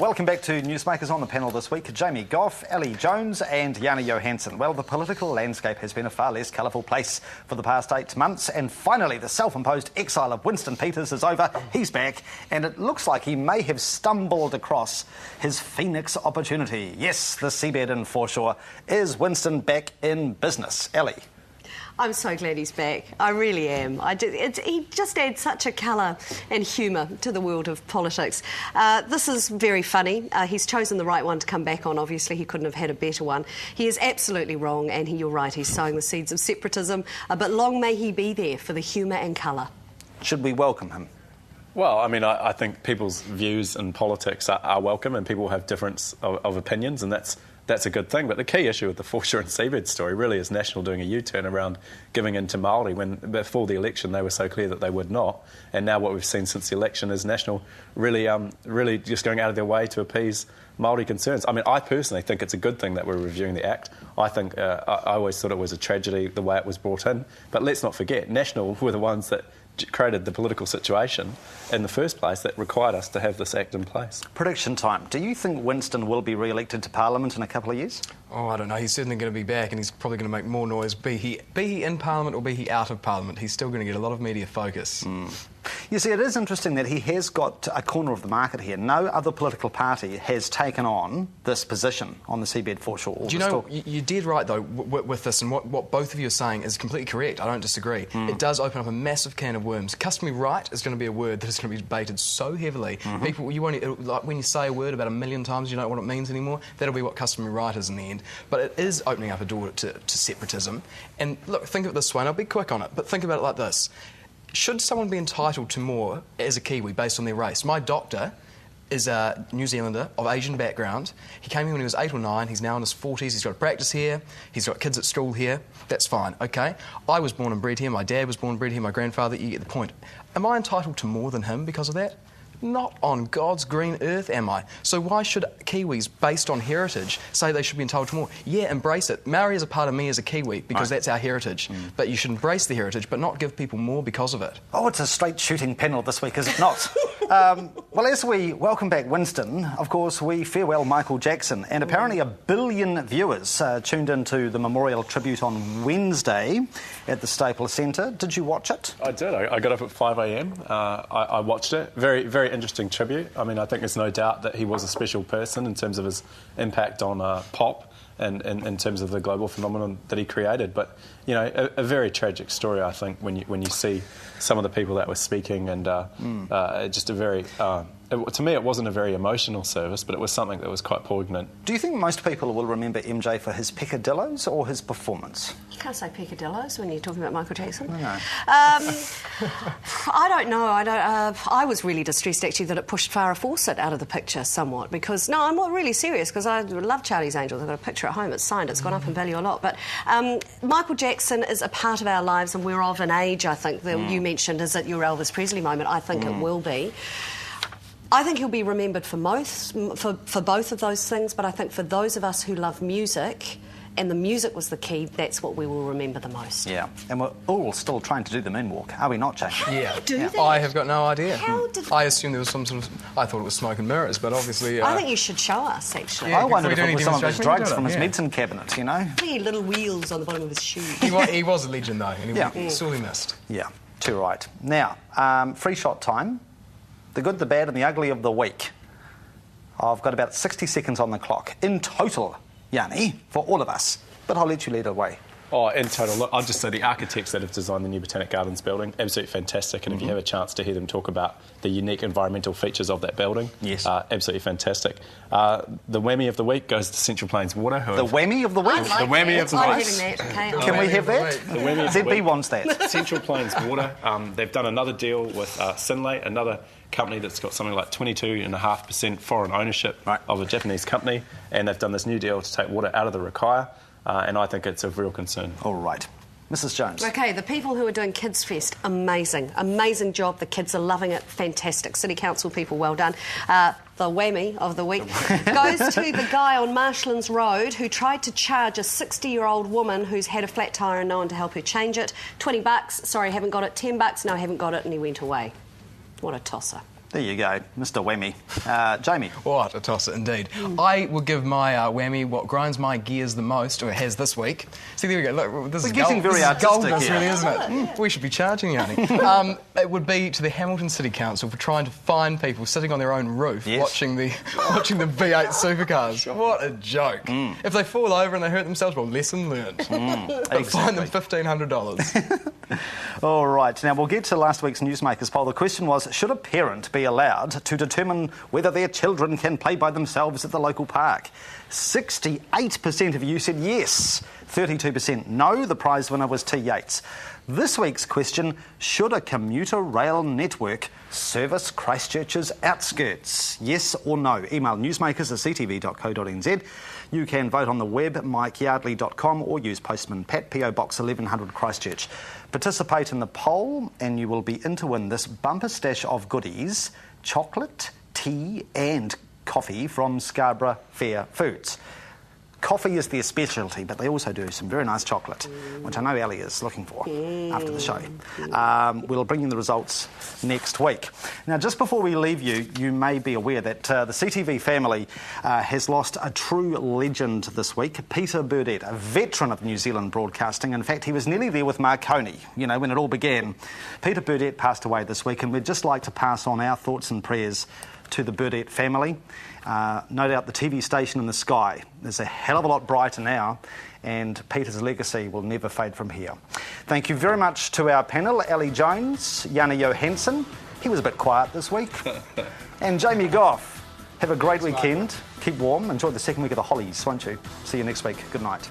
Welcome back to Newsmakers. On the panel this week, Jamie Gough, Ellie Jones and Yani Johanson. Well, the political landscape has been a far less colourful place for the past 8 months, and finally the self-imposed exile of Winston Peters is over. He's back, and it looks like he may have stumbled across his Phoenix opportunity. Yes, the seabed in foreshore. Is Winston back in business? Ellie? I'm so glad he's back. I really am. He just adds such a colour and humour to the world of politics. This is very funny. He's chosen the right one to come back on. Obviously, he couldn't have had a better one. He is absolutely wrong, and you're right, he's sowing the seeds of separatism. But long may he be there for the humour and colour. Should we welcome him? Well, I mean, I think people's views in politics are welcome, and people have difference of opinions, and that's a good thing. But the key issue with the foreshore and seabed story really is National doing a U-turn around giving in to Māori when before the election they were so clear that they would not. And now what we've seen since the election is National really just going out of their way to appease Māori concerns. I mean, I personally think it's a good thing that we're reviewing the Act. I think I always thought it was a tragedy the way it was brought in. But let's not forget, National were the ones that created the political situation in the first place that required us to have this Act in place. Prediction time. Do you think Winston will be re-elected to Parliament in a couple of years? Oh, I don't know. He's certainly going to be back, and he's probably going to make more noise, be he in Parliament or be he out of Parliament. He's still going to get a lot of media focus. You see, it is interesting that he has got a corner of the market here. No other political party has taken on this position on the seabed foreshore. Do you know, you're dead right, though, with this, and what both of you are saying is completely correct. I don't disagree. It does open up a massive can of worms. Customary right is going to be a word that is going to be debated so heavily. People, like when you say a word about 1 million times, you don't know what it means anymore. That'll be what customary right is in the end. But it is opening up a door to separatism. And look, think of it this way, and I'll be quick on it, but think about it like this. Should someone be entitled to more as a Kiwi based on their race? My doctor is a New Zealander of Asian background. He came here when he was 8 or 9. He's now in his 40s. He's got a practice here. He's got kids at school here. That's fine, OK? I was born and bred here. My dad was born and bred here. My grandfather, you get the point. Am I entitled to more than him because of that? Not on God's green earth, am I? So why should Kiwis, based on heritage, say they should be entitled to more? Yeah, embrace it. Maori is a part of me as a Kiwi because that's our heritage. But you should embrace the heritage, but not give people more because of it. Oh, it's a straight-shooting panel this week, is it not? Well, as we welcome back Winston, of course, we farewell Michael Jackson. And apparently 1 billion viewers tuned into the memorial tribute on Wednesday at the Staples Centre. Did you watch it? I did. I got up at 5 a.m. I watched it. Very, very interesting tribute. I mean, I think there's no doubt that he was a special person in terms of his impact on pop and in terms of the global phenomenon that he created. But, you know, a very tragic story, I think, when you see some of the people that were speaking and just a very... to me, it wasn't a very emotional service, but it was something that was quite poignant. Do you think most people will remember MJ for his peccadillos or his performance? You can't say peccadillos when you're talking about Michael Jackson. No. I don't know. I was really distressed, actually, that it pushed Farrah Fawcett out of the picture somewhat because, no, I'm not really serious because I love Charlie's Angels. I've got a picture at home. It's signed. It's gone up in value a lot. But Michael Jackson is a part of our lives and we're of an age, I think, that you mentioned, is it your Elvis Presley moment? I think it will be. I think he'll be remembered for both of those things, but I think for those of us who love music, and the music was the key, that's what we will remember the most. Yeah, and we're all still trying to do the moonwalk, are we not, Jane? How do you do that? I have got no idea. How did... I assumed there was some sort of... I thought it was smoke and mirrors, but obviously... I think you should show us, actually. I wondered if it was some of his drugs from his medicine cabinet, you know? I think he had little wheels on the bottom of his shoes. He was a legend, though, and he sorely missed. Yeah, too right. Now, free shot time. The good, the bad and the ugly of the week. I've got about 60 seconds on the clock. In total, Yani, for all of us. But I'll let you lead the way. Oh, in total, look, I'll just say the architects that have designed the new Botanic Gardens building, absolutely fantastic. And if you have a chance to hear them talk about the unique environmental features of that building, yes, absolutely fantastic. The whammy of the week goes to Central Plains Water. The whammy of the week? Like the whammy of the week. I'm having that. Okay. Can we have that? The whammy of the ZB week. wants that. Central Plains Water, they've done another deal with Sinlay, another company that's got something like 22.5% foreign ownership of a Japanese company, and they've done this new deal to take water out of the Rakaia, and I think it's of real concern. All right. Mrs Jones. OK, the people who are doing Kids Fest, amazing. Amazing job. The kids are loving it. Fantastic. City Council people, well done. The whammy of the week goes to the guy on Marshlands Road who tried to charge a 60-year-old woman who's had a flat tyre and no one to help her change it. $20. Sorry, haven't got it. $10. No, haven't got it. And he went away. What a tosser. There you go, Mr. Whammy. Jamie. What a tosser, indeed. I will give my whammy what grinds my gears the most, or has this week. See, there we go. Look, this We're is getting very artistic this here. really, isn't it? We should be charging, Yani. It would be to the Hamilton City Council for trying to find people sitting on their own roof watching the V8 supercars. What a joke. If they fall over and they hurt themselves, well, lesson learned. But fine them $1,500. All right, now we'll get to last week's Newsmakers poll. The question was, should a parent be allowed to determine whether their children can play by themselves at the local park? 68% of you said yes, 32% no. The prize winner was T. Yates. This week's question, should a commuter rail network service Christchurch's outskirts? Yes or no? Email newsmakers@ctv.co.nz. You can vote on the web, mikeyardley.com, or use postman Pat, PO Box 1100 Christchurch. Participate in the poll and you will be in to win this bumper stash of goodies: chocolate, tea and coffee from Scarborough Fair Foods. Coffee is their specialty, but they also do some very nice chocolate, which I know Ellie is looking for after the show. We'll bring you the results next week. Now, just before we leave you, you may be aware that the CTV family has lost a true legend this week, Peter Burdett, a veteran of New Zealand broadcasting. In fact, he was nearly there with Marconi, you know, when it all began. Peter Burdett passed away this week, and we'd just like to pass on our thoughts and prayers to the Burdett family. No doubt the TV station in the sky is a hell of a lot brighter now, and Peter's legacy will never fade from here. Thank you very much to our panel, Ellie Jones, Yani Johanson. He was a bit quiet this week. And Jamie Gough. Have a great weekend. Keep warm. Enjoy the second week of the Hollies, won't you? See you next week. Good night.